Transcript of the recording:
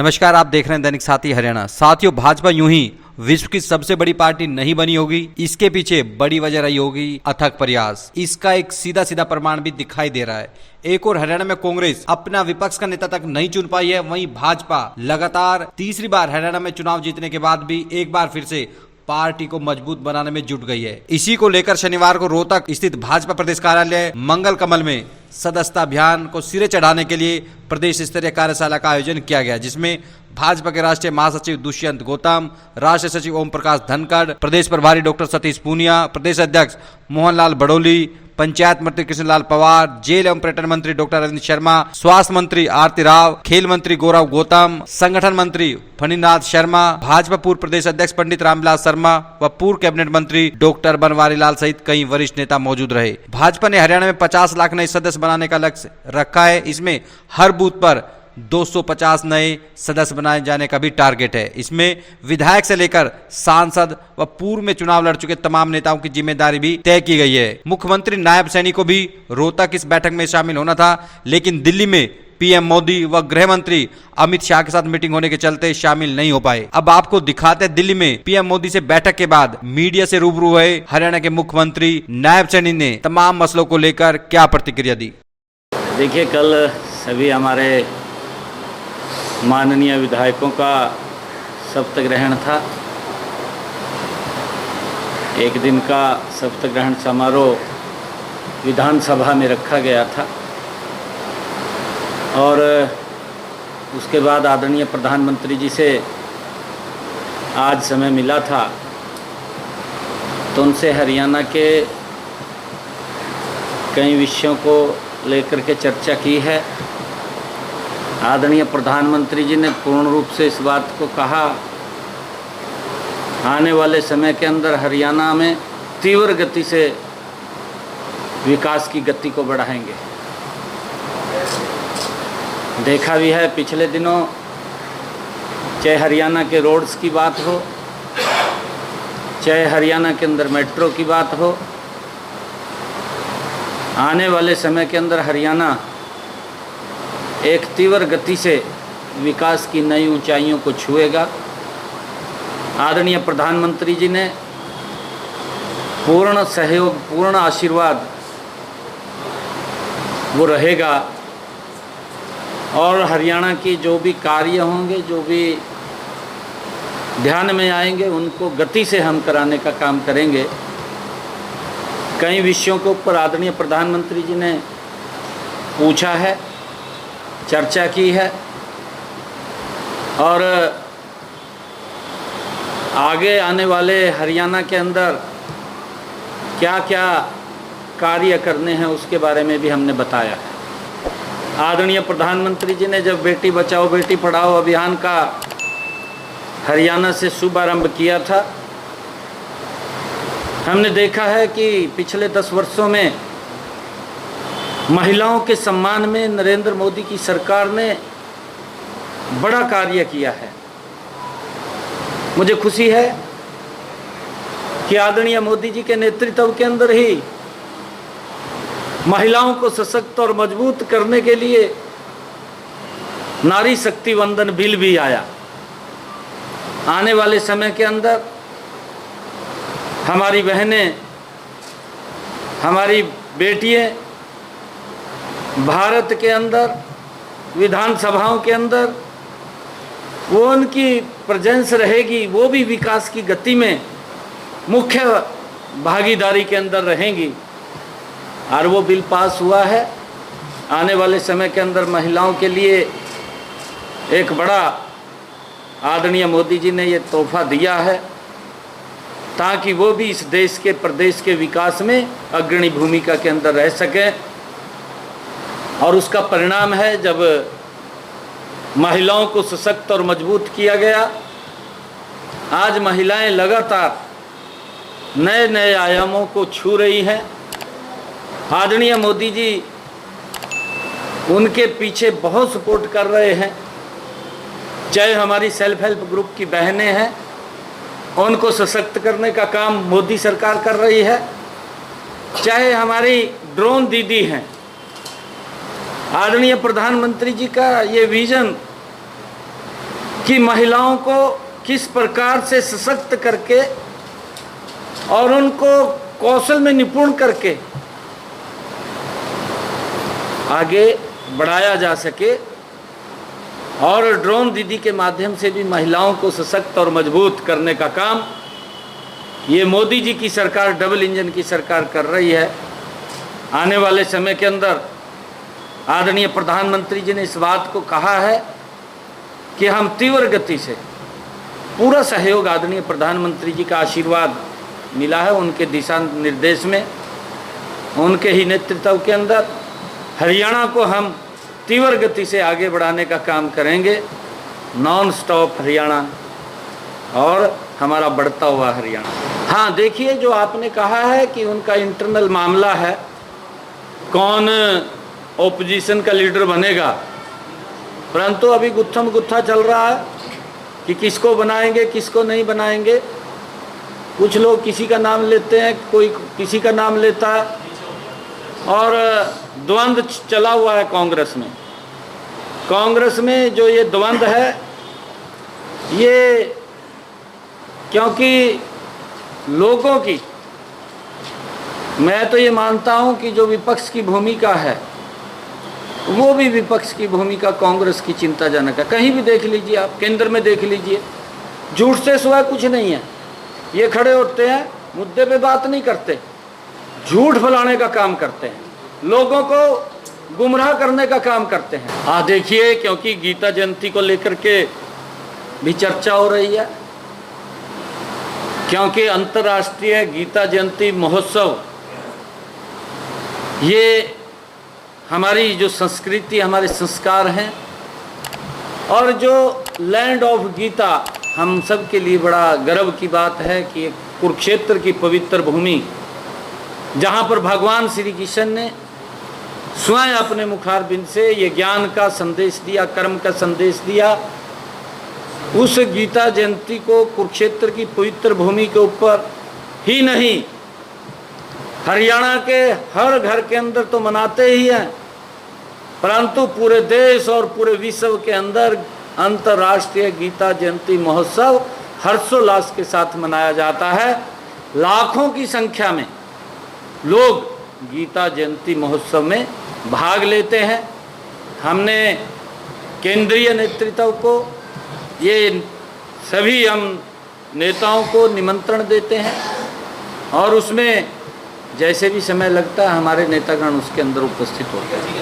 नमस्कार, आप देख रहे हैं दैनिक साथी हरियाणा। साथियों, भाजपा यूं ही विश्व की सबसे बड़ी पार्टी नहीं बनी होगी, इसके पीछे बड़ी वजह रही होगी अथक प्रयास। इसका एक सीधा सीधा प्रमाण भी दिखाई दे रहा है। एक और हरियाणा में कांग्रेस अपना विपक्ष का नेता तक नहीं चुन पाई है, वहीं भाजपा लगातार तीसरी बार हरियाणा में चुनाव जीतने के बाद भी एक बार फिर से पार्टी को मजबूत बनाने में जुट गई है। इसी को लेकर शनिवार को रोहतक स्थित भाजपा प्रदेश कार्यालय मंगल कमल में सदस्यता अभियान को सिरे चढ़ाने के लिए प्रदेश स्तरीय कार्यशाला का आयोजन किया गया, जिसमें भाजपा के राष्ट्रीय महासचिव दुष्यंत गौतम, राष्ट्रीय सचिव ओम प्रकाश धनखड़, प्रदेश प्रभारी डॉक्टर सतीश पूनिया, प्रदेश अध्यक्ष मोहनलाल बड़ोली, पंचायत मंत्री कृष्णलाल पवार, जेल एवं पर्यटन मंत्री डॉक्टर अरविंद शर्मा, स्वास्थ्य मंत्री आरती राव, खेल मंत्री गौरव गौतम, संगठन मंत्री फणीनाथ शर्मा, भाजपा पूर्व प्रदेश अध्यक्ष पंडित रामविलास शर्मा व पूर्व कैबिनेट मंत्री डॉक्टर बनवारी लाल सहित कई वरिष्ठ नेता मौजूद रहे। भाजपा ने हरियाणा में 50 लाख नए सदस्य बनाने का लक्ष्य रखा है। इसमें हर बूथ पर 250 नए सदस्य बनाए जाने का भी टारगेट है। इसमें विधायक से लेकर सांसद व पूर्व में चुनाव लड़ चुके तमाम नेताओं की जिम्मेदारी भी तय की गई है। मुख्यमंत्री नायब सैनी को भी रोहतक इस बैठक में शामिल होना था, लेकिन दिल्ली में पीएम मोदी व गृह मंत्री अमित शाह के साथ मीटिंग होने के चलते शामिल नहीं हो पाए। अब आपको दिखाते हैं दिल्ली में पीएम मोदी से बैठक के बाद मीडिया से रूबरू हुए हरियाणा के मुख्यमंत्री नायब सैनी ने तमाम मसलों को लेकर क्या प्रतिक्रिया दी। देखिए, कल सभी हमारे माननीय विधायकों का शपथ ग्रहण था। एक दिन का शपथ ग्रहण समारोह विधानसभा में रखा गया था और उसके बाद आदरणीय प्रधानमंत्री जी से आज समय मिला था तो उनसे हरियाणा के कई विषयों को लेकर के चर्चा की है। आदरणीय प्रधानमंत्री जी ने पूर्ण रूप से इस बात को कहा, आने वाले समय के अंदर हरियाणा में तीव्र गति से विकास की गति को बढ़ाएंगे। देखा भी है पिछले दिनों, चाहे हरियाणा के रोड्स की बात हो, चाहे हरियाणा के अंदर मेट्रो की बात हो, आने वाले समय के अंदर हरियाणा एक तीव्र गति से विकास की नई ऊंचाइयों को छुएगा। आदरणीय प्रधानमंत्री जी ने पूर्ण सहयोग, पूर्ण आशीर्वाद वो रहेगा और हरियाणा की जो भी कार्य होंगे, जो भी ध्यान में आएंगे, उनको गति से हम कराने का काम करेंगे। कई विषयों के ऊपर आदरणीय प्रधानमंत्री जी ने पूछा है, चर्चा की है और आगे आने वाले हरियाणा के अंदर क्या क्या कार्य करने हैं उसके बारे में भी हमने बताया है। आदरणीय प्रधानमंत्री जी ने जब बेटी बचाओ बेटी पढ़ाओ अभियान का हरियाणा से शुभारंभ किया था, हमने देखा है कि पिछले 10 वर्षों में महिलाओं के सम्मान में नरेंद्र मोदी की सरकार ने बड़ा कार्य किया है। मुझे खुशी है कि आदरणीय मोदी जी के नेतृत्व के अंदर ही महिलाओं को सशक्त और मजबूत करने के लिए नारी शक्ति वंदन बिल भी आया। आने वाले समय के अंदर हमारी बहनें, हमारी बेटियां भारत के अंदर विधानसभाओं के अंदर वो उनकी प्रेजेंस रहेगी, वो भी विकास की गति में मुख्य भागीदारी के अंदर रहेंगी और वो बिल पास हुआ है। आने वाले समय के अंदर महिलाओं के लिए एक बड़ा आदरणीय मोदी जी ने ये तोहफा दिया है ताकि वो भी इस देश के प्रदेश के विकास में अग्रणी भूमिका के अंदर रह सकें। और उसका परिणाम है जब महिलाओं को सशक्त और मजबूत किया गया। आज महिलाएं लगातार नए नए आयामों को छू रही हैं। आदरणीय मोदी जी उनके पीछे बहुत सपोर्ट कर रहे हैं। चाहे हमारी सेल्फ हेल्प ग्रुप की बहनें हैं, उनको सशक्त करने का काम मोदी सरकार कर रही है, चाहे हमारी ड्रोन दीदी हैं। आदरणीय प्रधानमंत्री जी का ये विजन कि महिलाओं को किस प्रकार से सशक्त करके और उनको कौशल में निपुण करके आगे बढ़ाया जा सके और ड्रोन दीदी के माध्यम से भी महिलाओं को सशक्त और मजबूत करने का काम ये मोदी जी की सरकार, डबल इंजन की सरकार कर रही है। आने वाले समय के अंदर आदरणीय प्रधानमंत्री जी ने इस बात को कहा है कि हम तीव्र गति से, पूरा सहयोग आदरणीय प्रधानमंत्री जी का आशीर्वाद मिला है उनके दिशा निर्देश में, उनके ही नेतृत्व के अंदर हरियाणा को हम तीव्र गति से आगे बढ़ाने का काम करेंगे। नॉन स्टॉप हरियाणा और हमारा बढ़ता हुआ हरियाणा। हाँ, देखिए, जो आपने कहा है कि उनका इंटरनल मामला है, कौन ओपोजिशन का लीडर बनेगा, परंतु अभी गुत्थम गुत्था चल रहा है कि किसको बनाएंगे किसको नहीं बनाएंगे। कुछ लोग किसी का नाम लेते हैं, कोई किसी का नाम लेता है और द्वंद्व चला हुआ है कांग्रेस में। कांग्रेस में जो ये द्वंद्व है, ये क्योंकि लोगों की, मैं तो ये मानता हूं कि जो विपक्ष की भूमिका है वो भी विपक्ष की भूमिका कांग्रेस की चिंताजनक है। कहीं भी देख लीजिए आप, केंद्र में देख लीजिए, झूठ से सिवा कुछ नहीं है। ये खड़े होते हैं, मुद्दे पे बात नहीं करते, झूठ फैलाने का काम करते हैं, लोगों को गुमराह करने का काम करते हैं। देखिए, क्योंकि गीता जयंती को लेकर के भी चर्चा हो रही है, क्योंकि अंतर्राष्ट्रीय गीता जयंती महोत्सव ये हमारी जो संस्कृति, हमारे संस्कार हैं और जो लैंड ऑफ गीता हम सब के लिए बड़ा गर्व की बात है कि कुरुक्षेत्र की पवित्र भूमि, जहाँ पर भगवान श्री कृष्ण ने स्वयं अपने मुखारबिंद से ये ज्ञान का संदेश दिया, कर्म का संदेश दिया, उस गीता जयंती को कुरुक्षेत्र की पवित्र भूमि के ऊपर ही नहीं, हरियाणा के हर घर के अंदर तो मनाते ही हैं, परंतु पूरे देश और पूरे विश्व के अंदर अंतर्राष्ट्रीय गीता जयंती महोत्सव हर्षोल्लास के साथ मनाया जाता है। लाखों की संख्या में लोग गीता जयंती महोत्सव में भाग लेते हैं। हमने केंद्रीय नेतृत्व को, ये सभी हम नेताओं को निमंत्रण देते हैं और उसमें जैसे भी समय लगता है हमारे नेतागण उसके अंदर उपस्थित होते हैं।